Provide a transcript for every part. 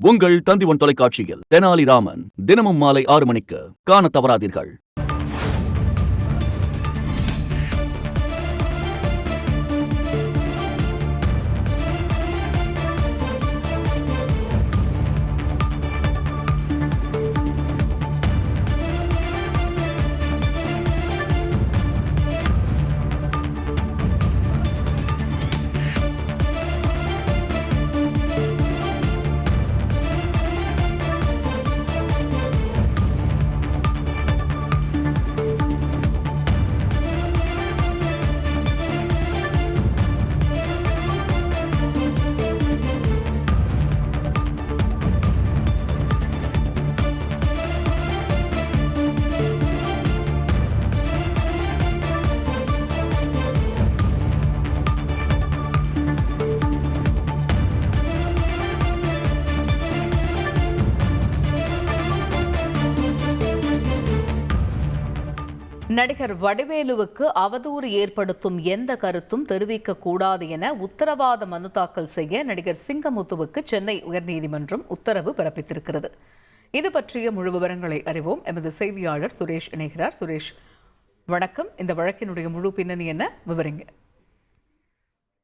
உங்கள் தந்திவன் தொலைக்காட்சியில் தெனாலிராமன் தினமும் மாலை 6 மணிக்கு காணத் தவறாதீர்கள். நடிகர் வடிவேலுவுக்கு அவதூறு ஏற்படுத்தும் எந்த கருத்தும் தெரிவிக்கக்கூடாது என உத்தரவாத மனு தாக்கல் செய்ய நடிகர் சிங்கமுத்துவுக்கு சென்னை உயர்நீதிமன்றம் உத்தரவு பிறப்பித்திருக்கிறது. இது பற்றிய முழு விவரங்களை அறிவோம். எமது செய்தியாளர் சுரேஷ் இணைகிறார். சுரேஷ், வணக்கம். இந்த வழக்கினுடைய முழு பின்னணி என்ன, விவரிங்க.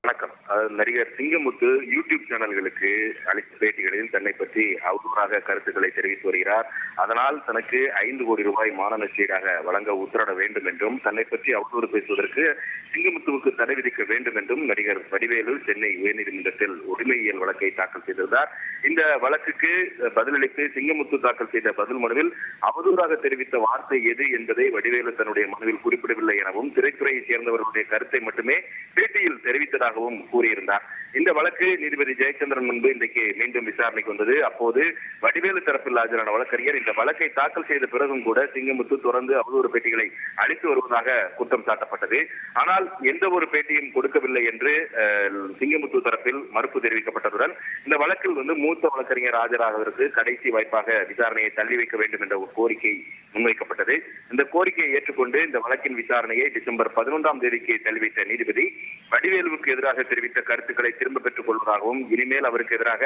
வணக்கம். நடிகர் சிங்கமுத்து யூடியூப் சேனல்களுக்கு அளித்த பேட்டிகளில் தன்னை பற்றி அவதூறாக கருத்துக்களை தெரிவித்து வருகிறார். அதனால் தனக்கு 5 கோடி ரூபாய் மான நஷ்டீடாக வழங்க உத்தரவிட வேண்டும் என்றும், தன்னை பற்றி அவதூறு பேசுவதற்கு சிங்கமுத்துவுக்கு தடை விதிக்க வேண்டும் என்றும் நடிகர் வடிவேலு சென்னை உயர்நீதிமன்றத்தில் உரிமையியல் வழக்கை தாக்கல் செய்திருந்தார். இந்த வழக்குக்கு பதிலளித்து சிங்கமுத்து தாக்கல் செய்த பதில் மனுவில் அவதூறாக தெரிவித்த வார்த்தை எது என்பதை வடிவேலு தன்னுடைய மனுவில் குறிப்பிடவில்லை எனவும், திரைத்துறையை சேர்ந்தவர்களுடைய கருத்தை மட்டுமே பேட்டியில் தெரிவித்ததாகவும் கூறியிருந்தார். இந்த வழக்கு நீதிபதி ஜெயச்சந்திரன் முன்பு இன்றைக்கு மீண்டும் விசாரணைக்கு வந்தது. அப்போது வடிவேலு தரப்பில் ஆஜரான வழக்கறிஞர் இந்த வழக்கை தாக்கல் செய்த பிறகும் கூட சிங்கமுத்து தொடர்ந்து அவதூறு பேட்டிகளை அளித்து வருவதாக குற்றம் சாட்டப்பட்டது. ஆனால் எந்த ஒரு பேட்டியும் கொடுக்கவில்லை என்று சிங்கமுத்து தரப்பில் மறுப்பு தெரிவிக்கப்பட்டதுடன் இந்த வழக்கில் மூத்த வழக்கறிஞர் ஆஜராவதற்கு கடைசி வாய்ப்பாக விசாரணையை தள்ளி வைக்க வேண்டும் என்ற ஒரு கோரிக்கை முன்வைக்கப்பட்டது. இந்த கோரிக்கையை ஏற்றுக்கொண்டு இந்த வழக்கின் விசாரணையை டிசம்பர் 11ஆம் தேதிக்கு தள்ளி வைத்த நீதிபதி வடிவேலுவுக்கு எதிராக தெரிவித்த கருத்துக்களை திரும்ப பெற்றுக் கொள்வதாகவும், இனிமேல் அவருக்கு எதிராக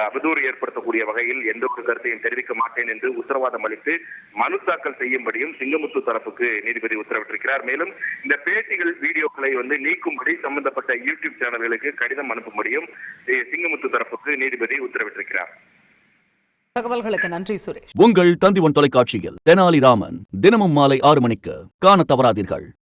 அவதூறு ஏற்படுத்தக்கூடிய வகையில் எந்த ஒரு கருத்தையும் தெரிவிக்க மாட்டேன் என்று உத்தரவாதம் அளித்து மனு தாக்கல் செய்யும்படியும் சிங்கமுத்து தரப்புக்கு நீதிபதி உத்தரவிட்டிருக்கிறார். மேலும் இந்த பேட்டிகள் வீடியோக்களை நீக்கும்படி சம்பந்தப்பட்ட யூடியூப் சேனல்களுக்கு கடிதம் அனுப்பும்படியும் சிங்கமுத்து தரப்புக்கு நீதிபதி உத்தரவிட்டிருக்கிறார். தகவல்களுக்கு நன்றி சுரேஷ். உங்கள் தந்திவன் தொலைக்காட்சியில் தெனாலிராமன் தினமும் மாலை 6 மணிக்கு காணத் தவறாதீர்கள்.